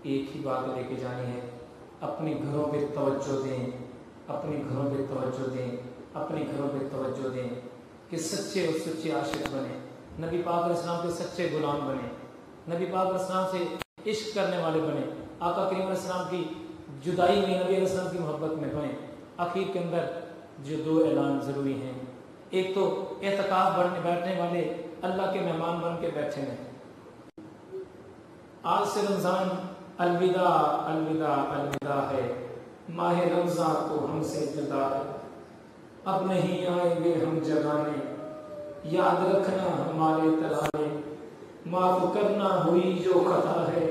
एक ही बात लेके जानी है, अपने घरों पे तवज्जो दें, अपने घरों पे तवज्जो दें, अपने घरों पे तवज्जो दें कि सच्चे और सच्चे आशिक बने, नबी पाक अलैहिस्सलाम के सच्चे गुलाम बने, नबी पाक अलैहिस्सलाम से इश्क करने वाले बने, आका करीम अलैहिस्सलाम की जुदाई में, नबी अलैहिस्सलाम की मोहब्बत में बने। आखिर के अंदर जो दो ऐलान ज़रूरी हैं, एक तो एतकाफ बैठने वाले अल्लाह के मेहमान बन के बैठे हैं। आज से रमज़ान अलविदा अलविदा अलविदा है, माह रमज़ान तो हमसे जुदा है, अब नहीं आएंगे हम जगाने, याद रखना हमारे तराने, माफ करना हुई जो खता है,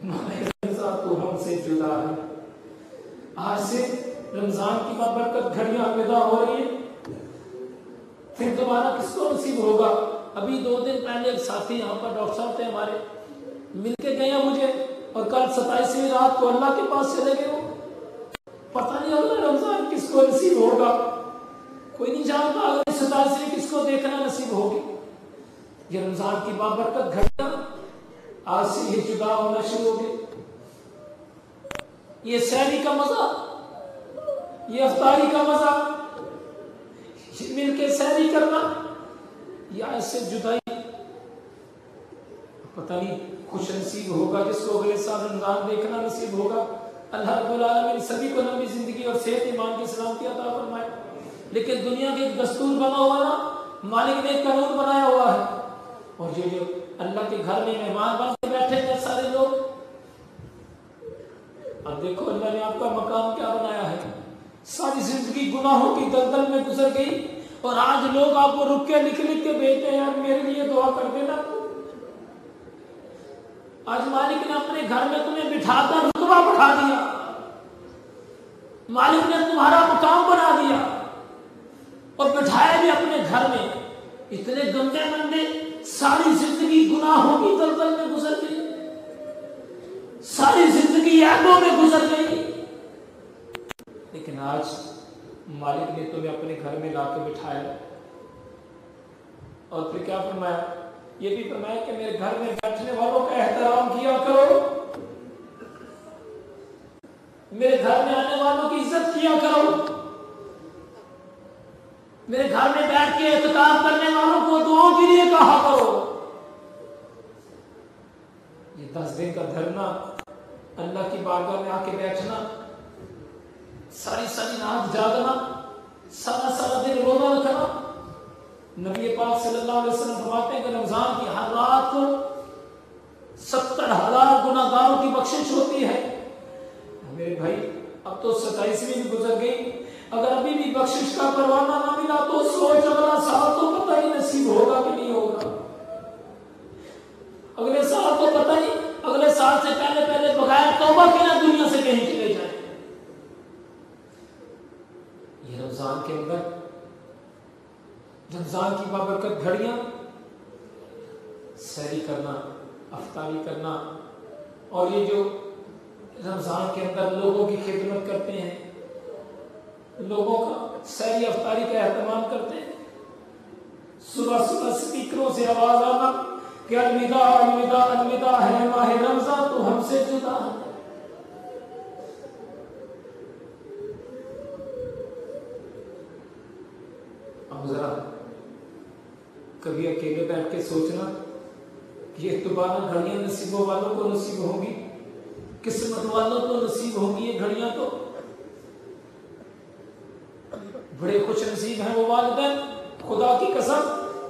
माह रमज़ान तो हमसे जुदा है। आज से रमज़ान की बाबरकत घड़ियां अलविदा हो रही है, फिर दोबारा किसको नसीब होगा। अभी 2 दिन पहले एक साथी यहाँ पर डॉक्टर साहब थे हमारे, मिलके गए मुझे, और कल 27वीं रात को अल्लाह के पास चले गए। वो पता नहीं अगला रमजान किसको नसीब होगा, कोई नहीं जानता अगले 27वीं किसको देखना नसीब होगी। ये रमजान की बाबरकत घड़ियां आज से ये जुदा होना शुरू हो गई। ये सहरी का मजा, ये अफ्तारी का मजा, मिलके सहरी करना, या ऐसे जुदाई, पता नहीं खुश नसीब होगा जिसको अगले साल रमजान देखना नसीब होगा। अल्लाह रब्बुल आलमीन सभी को लंबी जिंदगी और सेहत ईमान की सलामती अता फरमाए। लेकिन दुनिया के एक दस्तूर बना हुआ ना, मालिक ने एक कानून बनाया हुआ है, और ये जो अल्लाह के घर में मेहमान बन के बैठे हैं सारे लोग, अब देखो अल्लाह ने आपका मकाम क्या बनाया है। सारी जिंदगी गुनाहों की दलदल में गुजर गई, और आज लोग आपको रुक के लिख लिख के भेजते हैं, यार मेरे लिए दुआ कर देना। आज मालिक ने अपने घर में तुम्हें बिठाकर रुतबा बढ़ा दिया, मालिक ने तुम्हारा मुकाम बना दिया, और बिठाया भी अपने घर में। इतने गंदे मंदे सारी जिंदगी गुनाहों की दलदल में गुजर गई, सारी जिंदगी ऐबों में गुजर गई, लेकिन आज मालिक ने तुम्हें अपने घर में लाके बिठाया, और फिर क्या फरमाया, ये भी फरमाया कि मेरे घर में बैठने वालों का एहतराम किया करो, मेरे घर में आने वालों की इज्जत किया करो, मेरे घर में बैठ के एहतिकाफ करने वालों को दुआओं के लिए कहा करो। ये 10 दिन का धरना, अल्लाह की बारगाह में आके बैठना, सारी सारी रात जागना, सारा सारा दिन रोजा रखना। नबी पाक सल्लल्लाहु अलैहि वसल्लम फरमाते हैं कि रमजान की हर रात को 70,000 गुनाहगारों की बख्शिश होती है। मेरे भाई अब तो 27वीं भी गुजर गई, अगर अभी भी बख्शिश का परवाना ना मिला तो सोच अगला साल तो पता ही नसीब होगा कि नहीं होगा। अगले साल तो पता ही, अगले साल से पहले पहले बगैर तौबा के ना दुनिया से कहीं चले जाए। ये रमजान के अंदर रमजान की बाबरकत घड़ियां, सहरी करना, अफ्तारी करना, और ये जो रमजान के अंदर लोगों की खिदमत करते हैं, लोगों का सहरी अफ्तारी का एहतमाम करते हैं, सुबह सुबह स्पीकरों से आवाज आना कि अलविदा अलविदा अलविदा है माह रमजान तो हमसे जुदा है। अब जरा कभी अकेले बैठ के सोचना कि ये दोबारा घड़ियां नसीबों वालों को नसीब होंगी, किस्मत वालों को नसीब होंगी ये घड़ियां। तो बड़े खुश नसीब हैं वो वालिदैन, खुदा की कसम,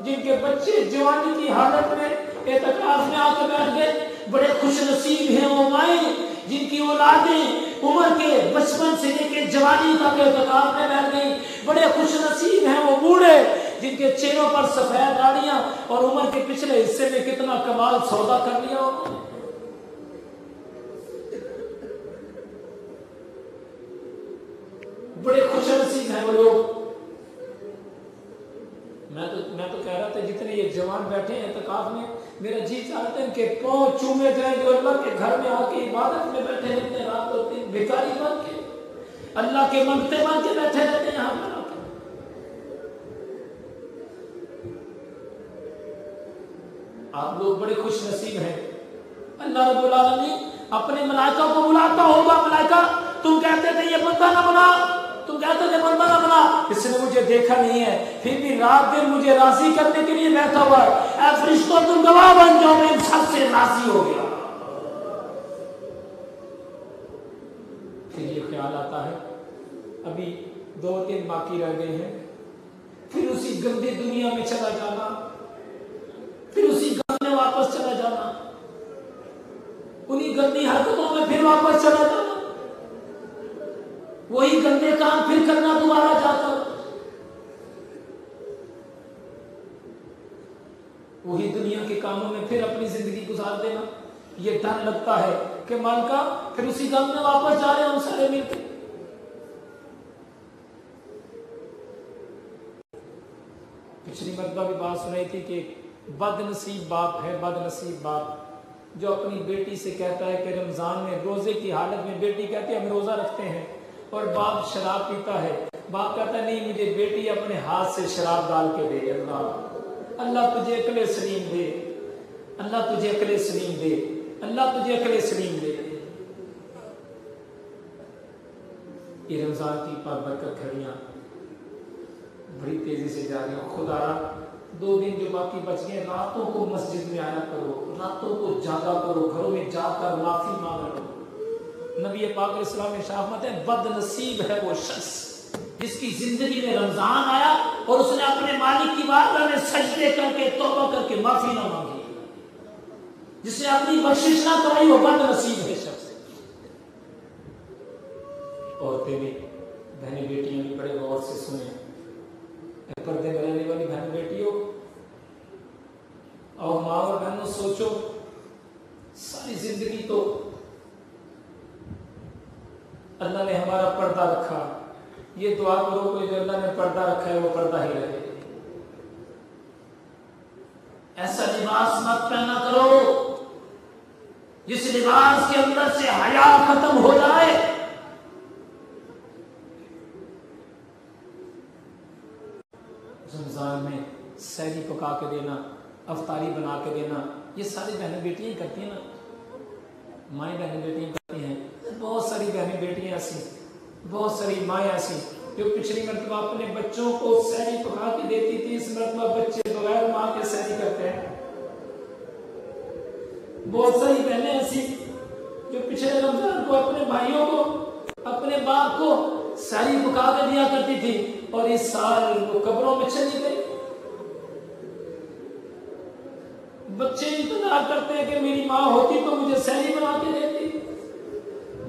जिनके बच्चे जवानी की हालत में एतकाफ में आकर बैठ गए। बड़े खुश नसीब हैं वो माएं जिनकी औलादें उम्र के बचपन से लेकर जवानी तक एतकाफ में बैठ गई। बड़े खुश नसीब हैं वो बूढ़े जिनके चेहरों पर सफेद दाढ़ियां और उम्र के पिछले हिस्से में कितना कमाल सौदा कर लिया उन्होंने। बड़े खुश नसीब हैं वो लोग। मैं तो कह रहा था जितने ये जवान बैठे हैं एतकाफ में, मेरा जी चाहते हैं कि पांव चूमे जाए जो अल्लाह के घर में आके इबादत में बैठे रहते हैं, रात और दिन भिखारी बन के अल्लाह के मंगते बन के बैठे रहते हैं यहाँ पर आके। आप लोग बड़े खुश नसीब हैं। अल्लाह रब्बुल आलमीन अपने मलाइका को बुलाता होगा, मलाइका तुम कहते थे ये बंदा ना बना, तुम कहते थे बंदा ना बना, इसने मुझे देखा नहीं है, फिर भी रात दिन मुझे राजी करने के लिए बैठा हुआ है, ऐ फरिश्तों तुम गवाह बन जाओ, मैं इन सबसे राजी हो गया। फिर ये ख्याल आता है अभी 2-3 बाकी रह गए हैं, फिर उसी गंदी दुनिया में चला जाना, फिर उसी गम में वापस चला जाना, उन्हीं गंदी हरकतों में फिर वापस चला जाना, वही गंदे काम फिर करना दोबारा जाकर, वही दुनिया के कामों में फिर अपनी जिंदगी गुजार देना। ये डर लगता है कि मालिका फिर उसी गम में वापस जा रहे हैं हम सारे मिलकर। पिछली मरतबा भी बात सुनाई थी कि बदनसीब बाप है, बदनसीब बाप जो अपनी बेटी से कहता है कि रमजान में रोजे की हालत में बेटी कहती है हम रोजा रखते हैं, और बाप शराब पीता है, बाप कहता है नहीं मुझे बेटी अपने हाथ से शराब डाल के दे। अल्लाह अल्लाह तुझे अकले सलीम दे, अल्लाह तुझे अकले सलीम दे, अल्लाह तुझे अकले सलीम दे। ये रमजान की बरकत घड़ियां बड़ी तेजी से जा रही हैं। खुदारा 2 दिन जो बाकी बच गए, रातों को मस्जिद में आया करो, रातों को जागा करो, घरों में जाकर माफी मांगा करो। नबी पाक अलैहिस्सलाम ने शाहमत है बदनसीब है वो शख्स जिसकी जिंदगी में रमजान आया और उसने अपने मालिक की बारगाह में सजदे करके तौबा करके माफी ना मांगी, जिसने अपनी बख्शिश ना कराई, वो बदनसीब है शख्स। औरतें भी, बहनी बेटियां भी बड़े गौर से सुने, पर्दे में रहने वाली बहन बेटियों और माँ और बहनों, सोचो सारी जिंदगी तो अल्लाह ने हमारा पर्दा रखा, ये दुआ करो कोई जो अल्लाह ने पर्दा रखा है वो पर्दा ही रहे। ऐसा लिबास मत पहना करो जिस लिबास के अंदर से हया खत्म हो जाए। रमजान में सहरी पका के देना, अफ्तारी बना के देना, ये सारी बहनें बेटियां करती हैं ना, माएँ बहनें बेटियां करती हैं। बहुत सारी बहनें बेटियां ऐसी, बहुत सारी माएँ ऐसी जो पिछली मरतबा अपने बच्चों को सहरी पका के देती थी, इस मरतबा बच्चे बगैर माँ के सहरी करते हैं। बहुत सारी बहनें ऐसी जो पिछले रमजान को अपने भाइयों को, अपने बाप को सहरी पका के दिया करती थी और इस साल वो कब्रों में चली गई। बच्चे इंतजार करते हैं कि मेरी माँ होती तो मुझे सहरी बना के देती,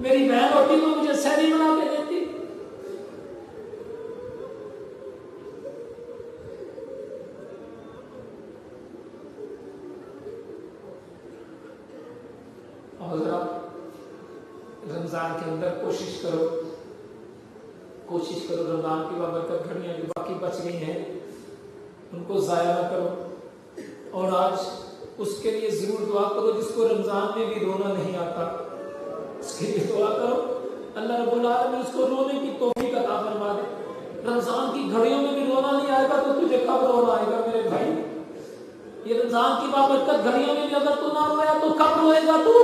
मेरी बहन होती तो मुझे सहरी बना के देती। और जरा रमजान के अंदर कोशिश करो रमजान की बाबरकत घड़ियां जो बाकी बच गई हैं उनको जाया ना करो। और आज उसके लिए जरूर दुआ करो जिसको रमजान में भी रोना नहीं आता, उसके लिए दुआ करो अल्लाह रब्बुल आलमीन उसको रोने की तौफीक अता फरमा दे। रमजान की घड़ियों में भी रोना नहीं आएगा तो तुझे कब रोना आएगा मेरे भाई? ये रमजान की बाबरकत घड़ियों में भी अगर तू ना रोया तो कब रोएगा तू?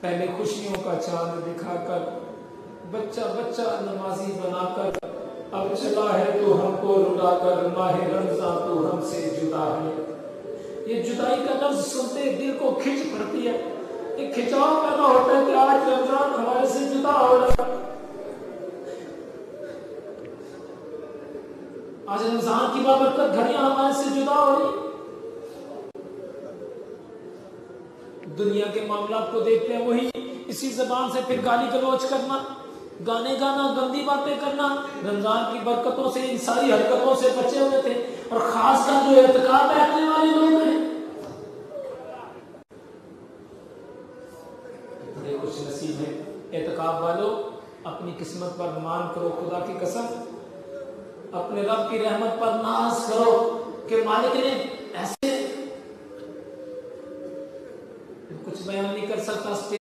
पहले खुशियों का चांद दिखाकर बच्चा बच्चा नमाजी बनाकर अब चला है तो हमको रुलाकर, माहे रमजान तो हमसे जुदा है। ये जुदाई का लफ्ज सुनते दिल को खिंच पड़ती है, एक खिंचाव पैदा होता है कि आज रमजान हमारे से जुदा हो रहा है। आज रमजान की बाबरकत घड़ियां हमारे से जुदा हो रही। दुनिया के मामला को देखते हैं, वही इसी जबान से फिर गाली गलौज करना, गाने गाना, गंदी बातें करना। रमजान की बरकतों से, इन सारी हरकतों से बचे हुए थे। और खासकर जो एतकाफ बैठने वाले लोग हैं, बड़े खुश नसीब है एतकाफ वालों। अपनी किस्मत पर मान करो, खुदा की कसम, अपने रब की रहमत पर नाज करो कि मालिक ने ऐसे, कुछ बयान नहीं कर सकता स्टेज